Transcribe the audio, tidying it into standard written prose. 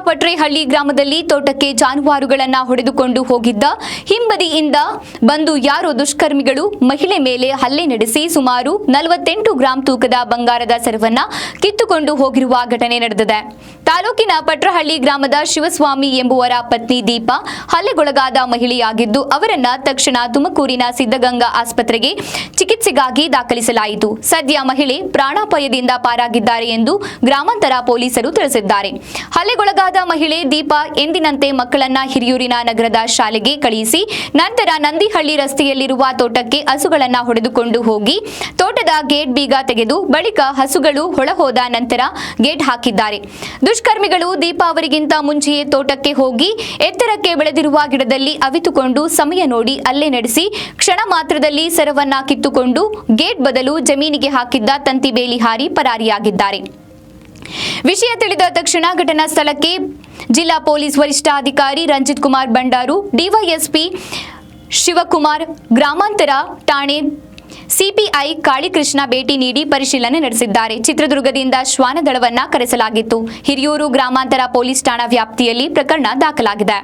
ಪಟ್ರೇಹಳ್ಳಿ ಗ್ರಾಮದಲ್ಲಿ ತೋಟಕ್ಕೆ ಜಾನುವಾರುಗಳನ್ನು ಹೊಡೆದುಕೊಂಡು ಹೋಗಿದ್ದ ಹಿಂಬದಿಯಿಂದ ಬಂದು ಯಾರೋ ದುಷ್ಕರ್ಮಿಗಳು ಮಹಿಳೆ ಮೇಲೆ ಹಲ್ಲೆ ನಡೆಸಿ ಸುಮಾರು 48 ಗ್ರಾಂ ತೂಕದ ಬಂಗಾರದ ಸರವನ್ನ ಕಿತ್ತುಕೊಂಡು ಹೋಗಿರುವ ಘಟನೆ ನಡೆದಿದೆ. ತಾಲೂಕಿನ ಪಟ್ರೇಹಳ್ಳಿ ಗ್ರಾಮದ ಶಿವಸ್ವಾಮಿ ಎಂಬುವರ ಪತ್ನಿ ದೀಪಾ ಹಲ್ಲೆಗೊಳಗಾದ ಮಹಿಳೆಯಾಗಿದ್ದು ಅವರನ್ನ ತಕ್ಷಣ ತುಮಕೂರಿನ ಸಿದ್ಧಗಂಗಾ ಆಸ್ಪತ್ರೆಗೆ ಚಿಕಿತ್ಸೆಗಾಗಿ ದಾಖಲಿಸಲಾಯಿತು. ಸದ್ಯ ಮಹಿಳೆ ಪ್ರಾಣಾಪಾಯದಿಂದ ಪಾರಾಗಿದ್ದಾರೆ ಎಂದು ಗ್ರಾಮಾಂತರ ಪೊಲೀಸರು ತಿಳಿಸಿದ್ದಾರೆ. ಹಲ್ಲೆಗೊಳಗಾದ ಮಹಿಳೆ ದೀಪಾ ಎಂದಿನಂತೆ ಮಕ್ಕಳನ್ನ ಹಿರಿಯೂರಿನ ನಗರದ ಶಾಲೆಗೆ ಕಳುಹಿಸಿ ನಂತರ ನಂದಿಹಳ್ಳಿ ರಸ್ತೆಯಲ್ಲಿರುವ ತೋಟಕ್ಕೆ ಹಸುಗಳನ್ನ ಹೊಡೆದುಕೊಂಡು ಹೋಗಿ ತೋಟದ ಗೇಟ್ ಬೀಗ ತೆಗೆದು ಬಳಿಕ ಹಸುಗಳು ಹೊಳಹೋದ ನಂತರ ಗೇಟ್ ಹಾಕಿದ್ದಾರೆ. ದುಷ್ಕರ್ಮಿಗಳು ದೀಪಾ ಅವರಿಗಿಂತ ಮುಂಚೆಯೇ ತೋಟಕ್ಕೆ ಹೋಗಿ ಎತ್ತರಕ್ಕೆ ಬೆಳೆದಿರುವ ಗಿಡದಲ್ಲಿ ಅವಿತುಕೊಂಡು ಸಮಯ ನೋಡಿ ಹಲ್ಲೆ ನಡೆಸಿ ಕ್ಷಣ ಮಾತ್ರದಲ್ಲಿ ಸರವನ್ನ ಕಿತ್ತುಕೊಂಡು ಗೇಟ್ ಬದಲು ಜಮೀನಿಗೆ ಹಾಕಿದ್ದ ತಂತಿ ಬೇಲಿ ಹಾರಿ ಪರಾರಿಯಾಗಿದ್ದಾರೆ. ವಿಷಯ ತಿಳಿದ ತಕ್ಷಣ ಘಟನಾ ಸ್ಥಳಕ್ಕೆ ಜಿಲ್ಲಾ ಪೊಲೀಸ್ ವರಿಷ್ಠಾಧಿಕಾರಿ ರಂಜಿತ್ ಕುಮಾರ್ ಬಂಡಾರು, ಡಿವೈಎಸ್ಪಿ ಶಿವಕುಮಾರ್, ಗ್ರಾಮಾಂತರ ಠಾಣೆ ಸಿಪಿಐ ಕಾಳಿಕೃಷ್ಣ ಭೇಟಿ ನೀಡಿ ಪರಿಶೀಲನೆ ನಡೆಸಿದ್ದಾರೆ. ಚಿತ್ರದುರ್ಗದಿಂದ ಶ್ವಾನದಳವನ್ನ ಕರೆಸಲಾಗಿತ್ತು. ಹಿರಿಯೂರು ಗ್ರಾಮಾಂತರ ಪೊಲೀಸ್ ಠಾಣಾ ವ್ಯಾಪ್ತಿಯಲ್ಲಿ ಪ್ರಕರಣ ದಾಖಲಾಗಿದೆ.